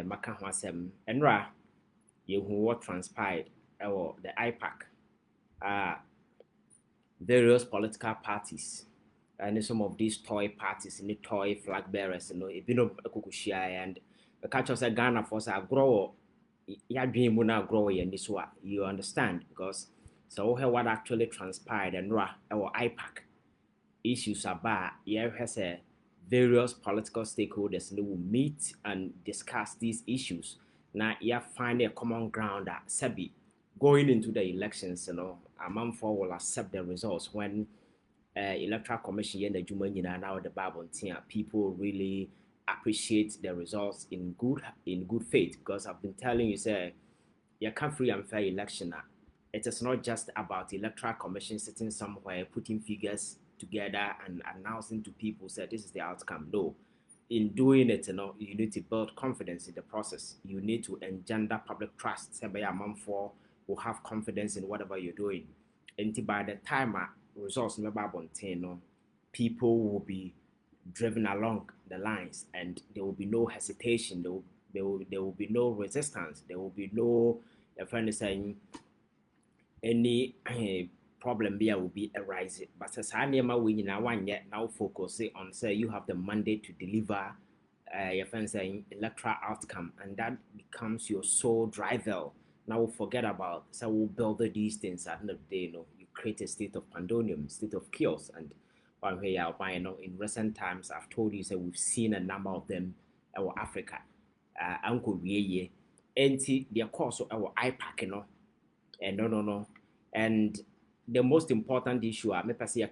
maka ho asem enra ye who what transpired or the IPAC various political parties and some of these toy parties and the toy flag bearers ebino ekokushia and the catch us Ghana for say grow ya dream na grow ye this one you understand because so what actually transpired and our IPAC issues about has a various political stakeholders and they will meet and discuss these issues. Now you find a common ground that Sebi going into the elections, a month for will accept the results when Electoral Commission and the Juma now the Bible people really appreciate the results in good faith because I've been telling you say you can't free and fair election. It is not just about the Electoral Commission sitting somewhere putting figures together and announcing to people say this is the outcome. No, in doing it, you need to build confidence in the process. You need to engender public trust. Say by a month for will have confidence in whatever you're doing. And by the time results people will be driven along the lines and there will be no hesitation. There will be no resistance. There will be no friend is saying any problem there will be arising. But as I near my win one yet now focus on say you have the mandate to deliver your friend saying electoral outcome, and that becomes your sole driver. Now we'll forget about so we'll build these things at the end of the day, you create a state of pandemonium, state of chaos, and one way out by in recent times I've told you we've seen a number of them our Africa. Uncle Ye anti their course our IPAC, and no. And the most important issue me per se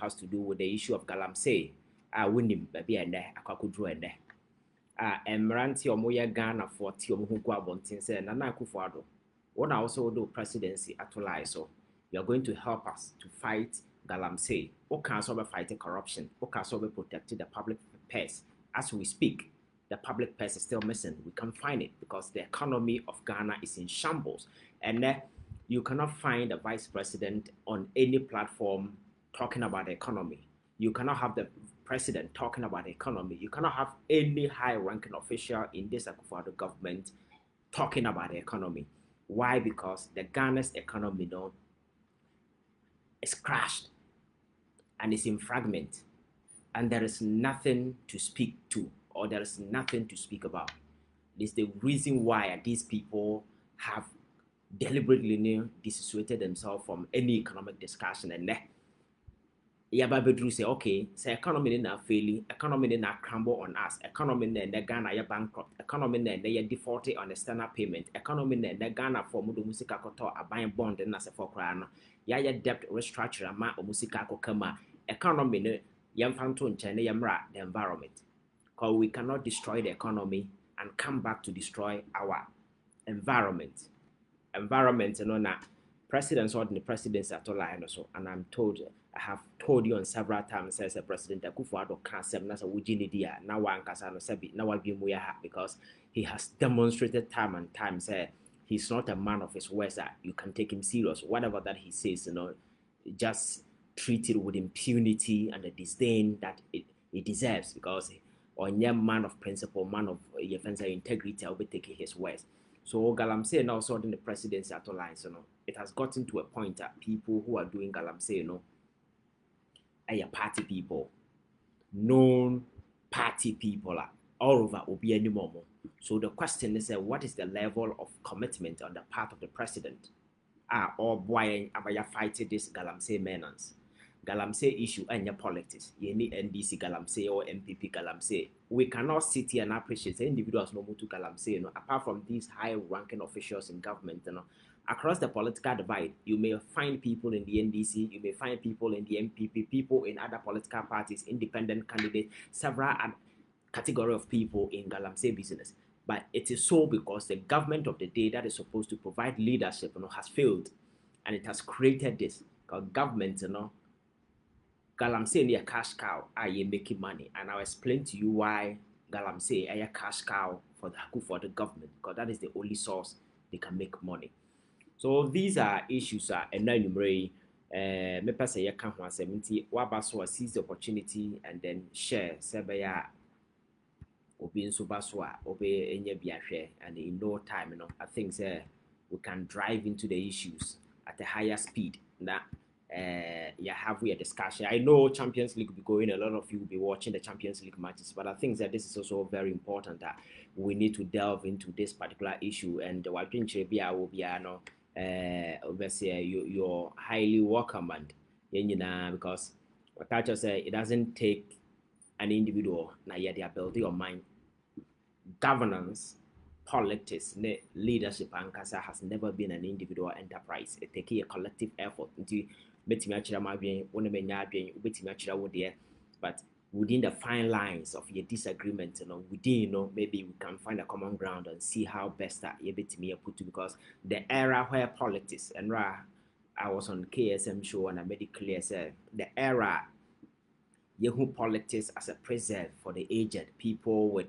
has to do with the issue of Galamsey. Winning baby and there, Akakudro and there. Mmeranti omoya Ghana for ti omo hu abontin say Nana Akufo-Addo. What I also do presidency atolai so you are going to help us to fight Galamsey. What can also fight corruption? What can also protect the public purse? As we speak, the public purse is still missing. We can't find it because the economy of Ghana is in shambles, and you cannot find a vice president on any platform talking about the economy. You cannot have the president talking about the economy. You cannot have any high-ranking official in this Akufo-Addo government talking about the economy. Why? Because the Ghana's economy is crashed and it's in fragment, and there is nothing to speak to or there is nothing to speak about. This is the reason why these people have deliberately dissociated themselves from any economic discussion, and Yababedru say, okay, say economy na failing, economy na crumble on us, economy na Ghana ya bankrupt, economy na ya defaulted on external payment, economy na Ghana for mudu musika koto a buying bond na se for krano, ya debt restructure ama o musika ko kama, economy na yamfanto nchene yamra the environment. Because we cannot destroy the economy and come back to destroy our environment. Environment, na presidents or the presidents at all, and I have told you on several times as a president Akufo-Addo can't say na wujinidia na wankasa no sebi na wadwimu ya because he has demonstrated time and time say he's not a man of his words that you can take him serious. Whatever that he says, just treat it with impunity and the disdain that it deserves, because on your man of principle, man of integrity, I'll be taking his words. So Galamsey now in the presidency at all lines, it has gotten to a point that people who are doing Galamsey, are party people, known party people are all over Obi anymore. So the question is, what is the level of commitment on the part of the president? Or why am I fighting this Galamsey menace? Galamsey issue and your politics. You need NDC Galamsey or MPP Galamsey. We cannot sit here and appreciate individuals no more to Galamsey, apart from these high-ranking officials in government, Across the political divide, you may find people in the NDC, you may find people in the MPP, people in other political parties, independent candidates, several category of people in Galamsey business. But it is so because the government of the day that is supposed to provide leadership, has failed, and it has created this. Because government, Galamsey is a cash cow, are you making money? And I'll explain to you why Galamsey is a cash cow for the government, because that is the only source they can make money. So these are issues and now me say you can't want 70 wabaso seize the opportunity and then share sebaya obi nso ba so a obi enye bi ahwe, and in no time, you know, I think we can drive into the issues at a higher speed. That yeah, have we a discussion? I know Champions League will be going, a lot of you will be watching the Champions League matches, but I think that this is also very important that we need to delve into this particular issue. And what will be you're highly welcome, and because what I just say, it doesn't take an individual now yet the ability your mind. Governance, politics, leadership and kasa has never been an individual enterprise. It takes a collective effort. But within the fine lines of your disagreement, within, maybe we can find a common ground and see how best that you put to, because the era where politics and I was on KSM show and I made it clear, said the era Yahoo politics as a preserve for the aged, people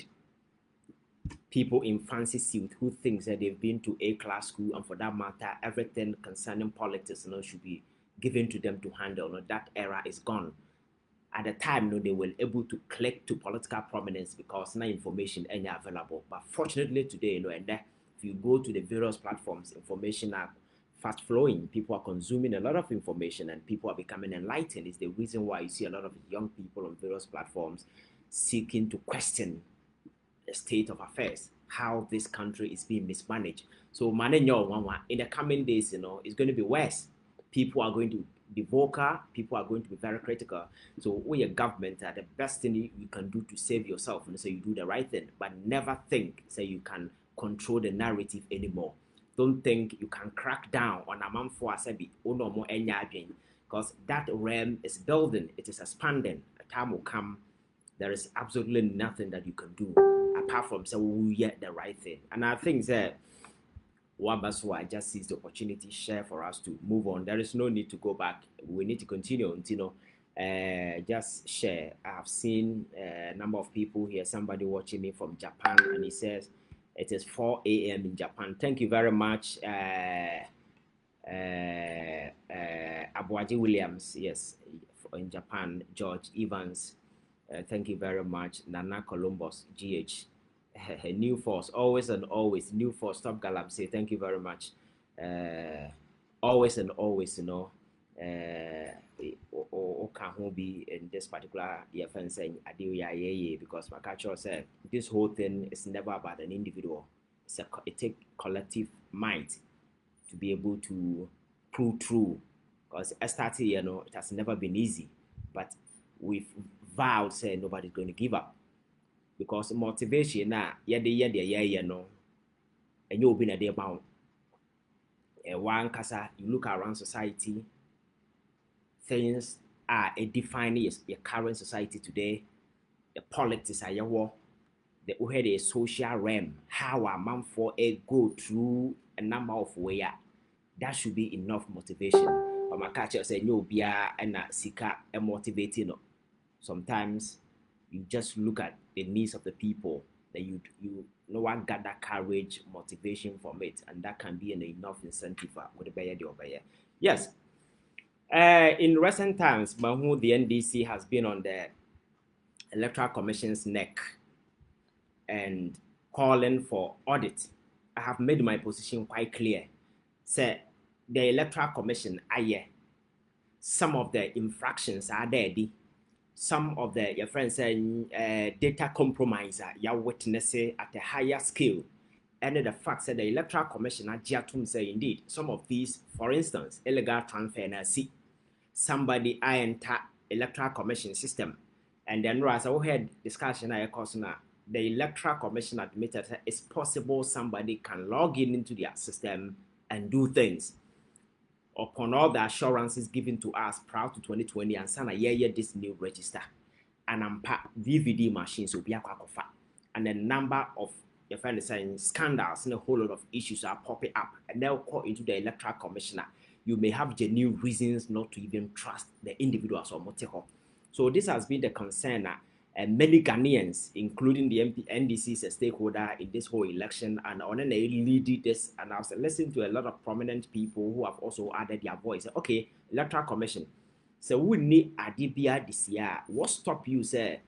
in fancy suit who thinks that they've been to A-class school, and for that matter, everything concerning politics should be given to them to handle. That era is gone. At the time, they were able to click to political prominence because no information any available. But fortunately today, and if you go to the various platforms, information are fast flowing. People are consuming a lot of information and people are becoming enlightened. It's the reason why you see a lot of young people on various platforms seeking to question the state of affairs, how this country is being mismanaged. So in the coming days, it's going to be worse. People are going to be vocal, people are going to be very critical. So we, a government, the best thing you can do to save yourself, and so you do the right thing, but never think say you can control the narrative anymore. Don't think you can crack down on a man for asebi more because that realm is building, it is expanding. A time will come, there is absolutely nothing that you can do apart from say we get the right thing. And I think that I just seized the opportunity share for us to move on. There is no need to go back. We need to continue until just share. I have seen a number of people here. Somebody watching me from Japan, and he says it is 4 a.m. in Japan. Thank you very much, Abuaji Williams. Yes, in Japan. George Evans. Thank you very much. Nana Columbus, GH. New Force, always and always. New Force, Top Galam, say thank you very much. Always and always, can be in this particular EFN saying because my culture said this whole thing is never about an individual. It takes collective might to be able to pull through. Because I started, it has never been easy, but we've vowed saying nobody's going to give up. Because motivation and you'll be in a day bound. One kasa, you look around society, things are defining your current society today. The politics are your war. The social realm, how a man for a go through a number of ways. That should be enough motivation. But my catcher say no be and sika and motivating. Sometimes you just look at the needs of the people, that you no one got that courage, motivation from it, and that can be an enough incentive for the buyer. Yes. In recent times, Mahu, the NDC has been on the Electoral Commission's neck and calling for audit. I have made my position quite clear. Say the Electoral Commission, some of the infractions are there. Some of your friends saying data compromise, you're witnessing at a higher scale. And the fact that the Electoral Commission say indeed some of these, for instance, illegal transfer and see somebody enter Electoral Commission system, and then as I had discussion the Electoral Commission admitted that it's possible somebody can log into their system and do things. Upon all the assurances given to us prior to 2020 and sana this new register and VVD machines will be a and the number of your friend is saying scandals and a whole lot of issues are popping up, and they'll call into the Electoral Commissioner. You may have genuine reasons not to even trust the individuals or motivo. So this has been the concern. Many Ghanaians, including the NDC, is a stakeholder in this whole election, and on an lead this, and I was listening to a lot of prominent people who have also added their voice. Okay, Electoral Commission. So we need Adibia this year. What stop you say?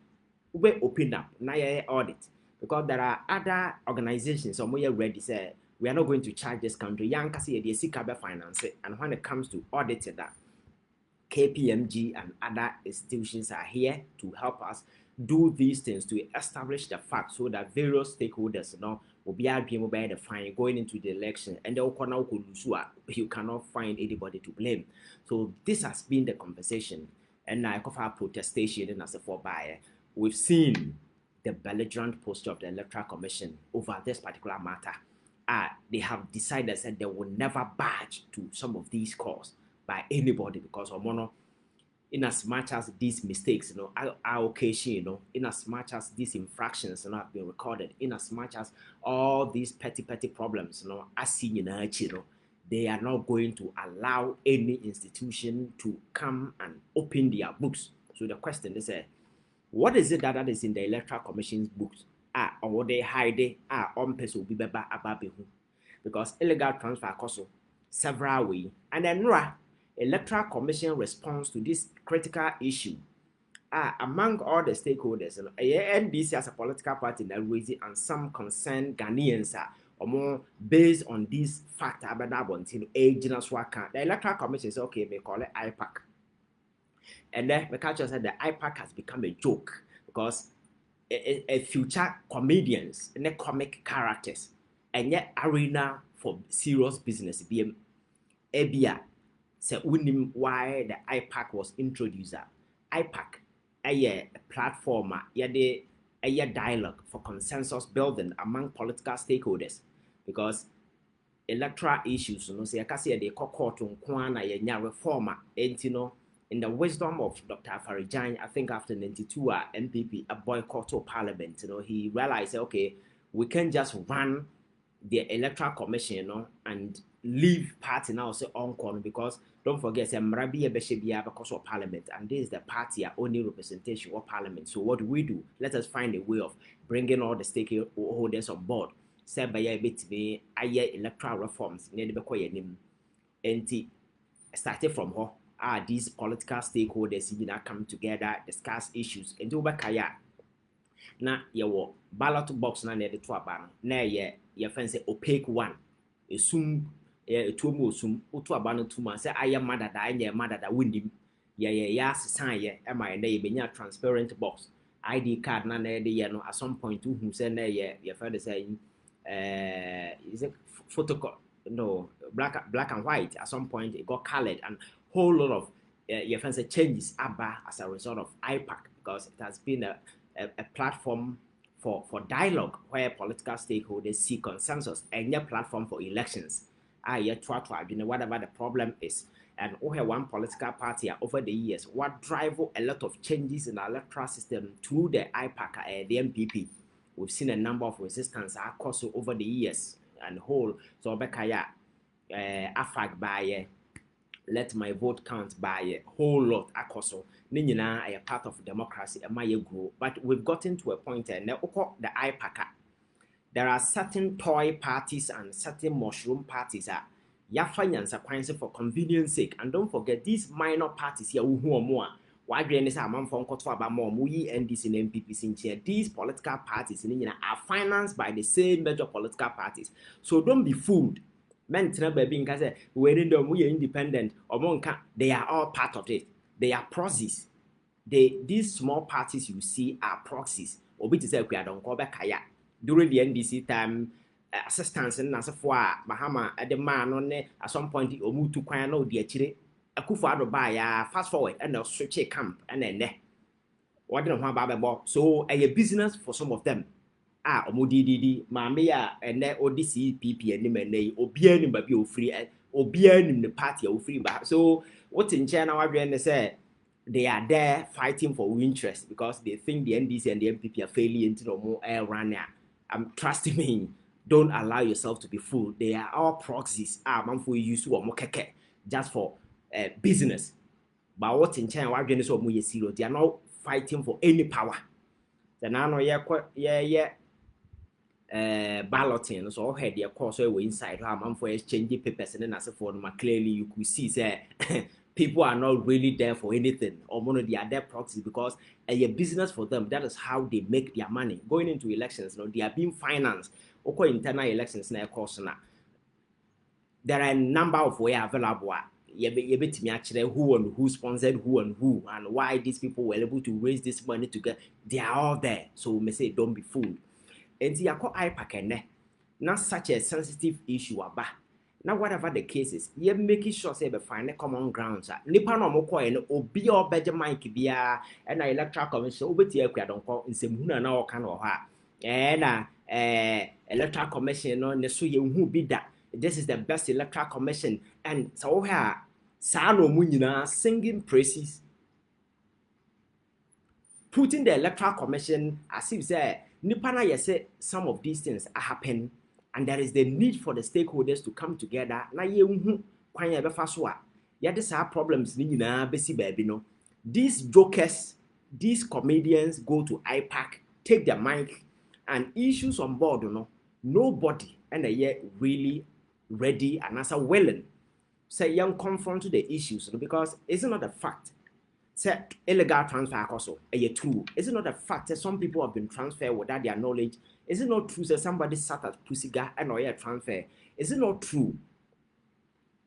We open up now audit. because there are other organizations some way ready say we are not going to charge this country. Young kasi the CCAB finance it. And when it comes to auditing that, KPMG and other institutions are here to help us do these things to establish the fact so that various stakeholders will be able to the fine going into the election and you cannot find anybody to blame. So this has been the conversation. And now our protestation and as a buyer, we've seen the belligerent posture of the Electoral Commission over this particular matter. They have decided that they will never budge to some of these calls by anybody because of mono. In as much as these mistakes, are occasion, in as much as these infractions, have been recorded, in as much as all these petty problems, are seen in they are not going to allow any institution to come and open their books. So the question is, what is it that is in the Electoral Commission's books? Or they hide it? On person will be ababehu, because illegal transfer costs several ways, and then Electoral Commission response to this critical issue among all the stakeholders. NDC as a political party that raised it, and some concerned Ghanaians or more based on this factor. The Electoral Commission says, okay, we call it IPAC. And then the culture said the IPAC has become a joke because a future comedians and the comic characters and yet arena for serious business. Ebia say unim why the IPAC was introduced. IPAC a platform a dialogue for consensus building among political stakeholders, because electoral issues say akase de court nkwana yenya reformer entino in the wisdom of Dr. Farijan, I think after 92 MPP a boycott of parliament, he realized okay, we can't just run the Electoral Commission, and leave party now say on because don't forget Mrabi Ebeshebia because of parliament, and this is the party only representation of parliament. So what do we do? Let us find a way of bringing all the stakeholders on board. Said by a bit me electoral reforms near the started from her. These political stakeholders come together, discuss issues, and do bakaya. Na your ballot box na near the twabano. Na ye fancy opaque one. Assume tuomo sum otu abano tuma say I am mother that I mother that windim. Sign am na benya transparent box. ID card na de at some point who say na your father saying is it photocopy? No, black and white. At some point it got colored, and whole lot of your fancy changes as a result of IPAC, because it has been a platform for dialogue where political stakeholders see consensus, and a platform for elections. Whatever the problem is. And one political party over the years, what drive a lot of changes in the electoral system through the IPAC, the MPP. We've seen a number of resistance across over the years and whole. So Bekaya, AFAG by let my vote count by a whole lot across. Nina a part of democracy, a my grow. But we've gotten to a point now the IPAC. There are certain toy parties and certain mushroom parties finance for convenience sake. And don't forget these minor parties here who are more. Why do you say I'm from about more NDC and MPP here? These political parties in are financed by the same major political parties. So don't be fooled. Men baby say we independent or they are all part of it. They are proxies. These small parties you see are proxies. Obi to say we don't call back kaya. During the NDC time, assistance and as for Bahama at the man on at some point omu to kwan no de chire akufo buy fast forward and switch a camp and then what don't want so a business for some of them omuddd mame and ODC PP and men obia nim ba bi ofree obia nim the party ofree ba. So what in China what say they are there fighting for interest because they think the NDC and the MPP are failing into no more air run. Trust me, don't allow yourself to be fooled. They are all proxies. Man for use to keke just for business. But what in China, why do you zero? They are not fighting for any power. The nano balloting, so had their course inside. Man for exchanging papers and then as for clearly you could see say people are not really there for anything, or one of they are there proxies because a business for them. That is how they make their money. Going into elections, they are being financed. Okay, internal elections na course na. There are a number of ways available. You bet me actually who and who sponsored who and why these people were able to raise this money together. They are all there. So we may say don't be fooled. And the IPAC not such a sensitive issue about. Now, whatever the cases, you're making sure say we find a common ground. Nipa no mo and obi or better Mike bia and the electoral commission over here don't call in some na kind of ha. And electoral commission no ne so who be that. This is the best electoral commission. And so here Sano Munina singing praises. Putting the electoral commission as if say Nipana you say some of these things are happening. And there is the need for the stakeholders to come together. Na ye kwanya befa so a ye de sa problems ni nyina besi baabi no. These jokers, these comedians go to IPAC, take their mic and issues on board, nobody and they really ready and as willing say young confront to the issues because it's not a fact. Say illegal transfer also a true. Is it not a fact that some people have been transferred without their knowledge? Is it not true that somebody sat at Pusiga and or transfer? Is it not true?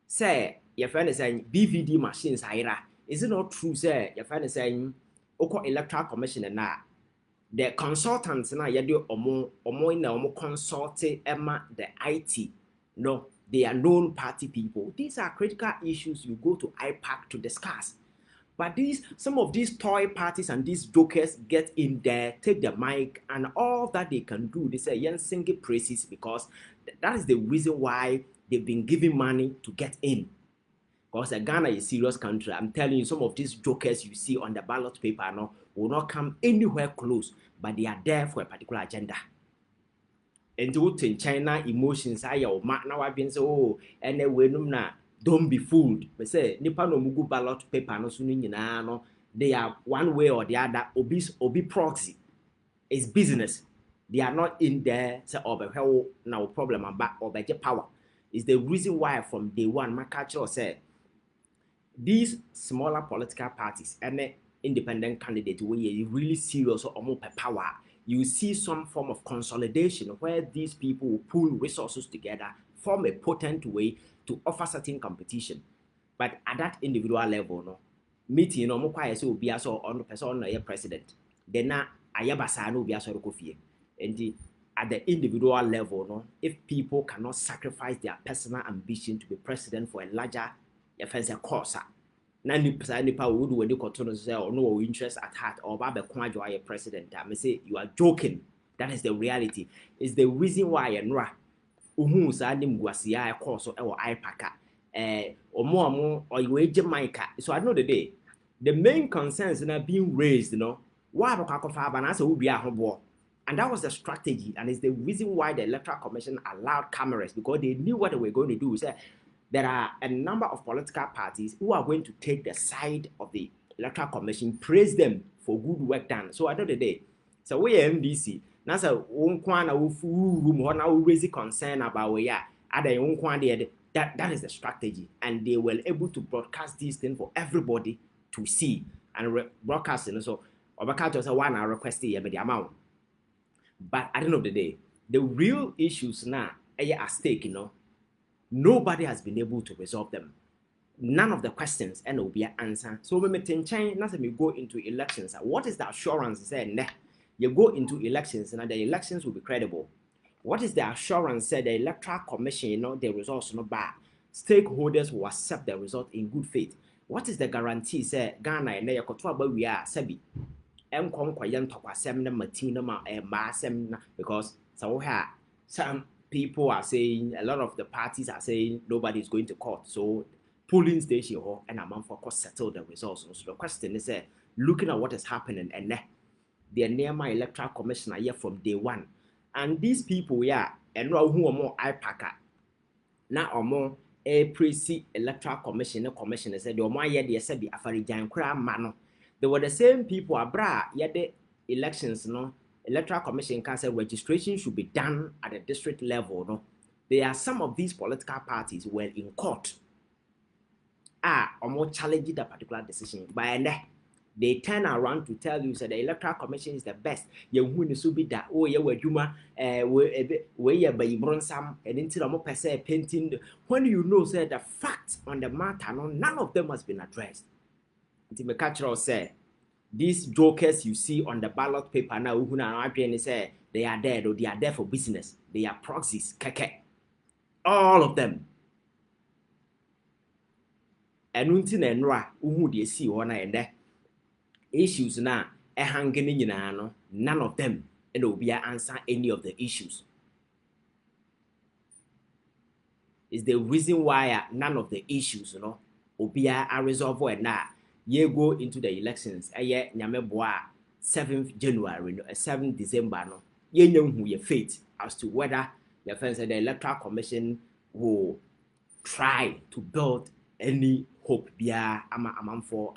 Say your friend is saying BVD machines hira. Is it not true? Say your friend is saying Oko Electoral Commission and now the consultants now you do omo in the consulting Emma the IT. No, they are known party people. These are critical issues you go to IPAC to discuss. But some of these toy parties and these jokers get in there, take the mic, and all that they can do, they say, "Yen singing praises," because that is the reason why they've been giving money to get in. Because Ghana is a serious country. I'm telling you, some of these jokers you see on the ballot paper will not come anywhere close, but they are there for a particular agenda. And in China, emotions are your now I've been so anyway, no. Don't be fooled. We say nipa no mugu ballot paper no sunu nyina no they are one way or the other obi proxy. It's business. They are not in there say obehwe na problem about obeje power. Is the reason why from day one my culture said these smaller political parties and independent candidates where you really serious or more power. You see some form of consolidation where these people will pool resources together, form a potent way to offer certain competition. But at that individual level, meeting more quiet so be as on the person on a president. Then ayabasa no be as and at the individual level, if people cannot sacrifice their personal ambition to be president for a larger offense cause, nipa would when you continue to say or no interest at heart or babe kwajo a president, I may say you are joking. That is the reality. It's the reason why Nra Uhu sa nim guasia e course or IPAC omo or you age Jamaica. So I know the day. The main concerns are being raised, why and that was the strategy, and it's the reason why the Electoral Commission allowed cameras because they knew what they were going to do. So there are a number of political parties who are going to take the side of the Electoral Commission, praise them for good work done. So I know the day. So we are MDC. Now, so raise concern about that is the strategy, and they were able to broadcast these things for everybody to see and broadcasting. So, Obakato say one request the amount. But at the end of the day, the real issues now are at stake. Nobody has been able to resolve them. None of the questions and will be answered. So when we go into elections, what is the assurance? Say, you go into elections and the elections will be credible. What is the assurance? Say the Electoral Commission, the results not bad. Stakeholders will accept the result in good faith. What is the guarantee? Say Ghana and they we are Sebi. Because some people are saying, a lot of the parties are saying nobody is going to court. So polling station and amount for court settle the results. So the question is looking at what is happening and they're near my Electoral Commissioner here from day one. And these people, and who are more IPAC now or more a pre Electoral Commissioner said, the more they said the Afarijan Kra Mano. They were the same people yet the elections, Electoral Commission can say registration should be done at the district level. There are some of these political parties were in court. almost challenge that particular decision. By then, they turn around to tell you that the Electoral Commission is the best. You who so be that oh yeah juma we ya by bronsam and until more per se painting when you know say the facts on the matter none of them has been addressed. Until me catch say these jokers you see on the ballot paper now who na say they are dead or they are there for business. They are proxies, keke. All of them. And until enra who they see one and there. Issues now hanging in none of them and will be answer any of the issues. Is the reason why none of the issues will be resolved and now you go into the elections 7th January 7th December no you know who your fate as to whether the friends the Electoral Commission will try to build any hope ama for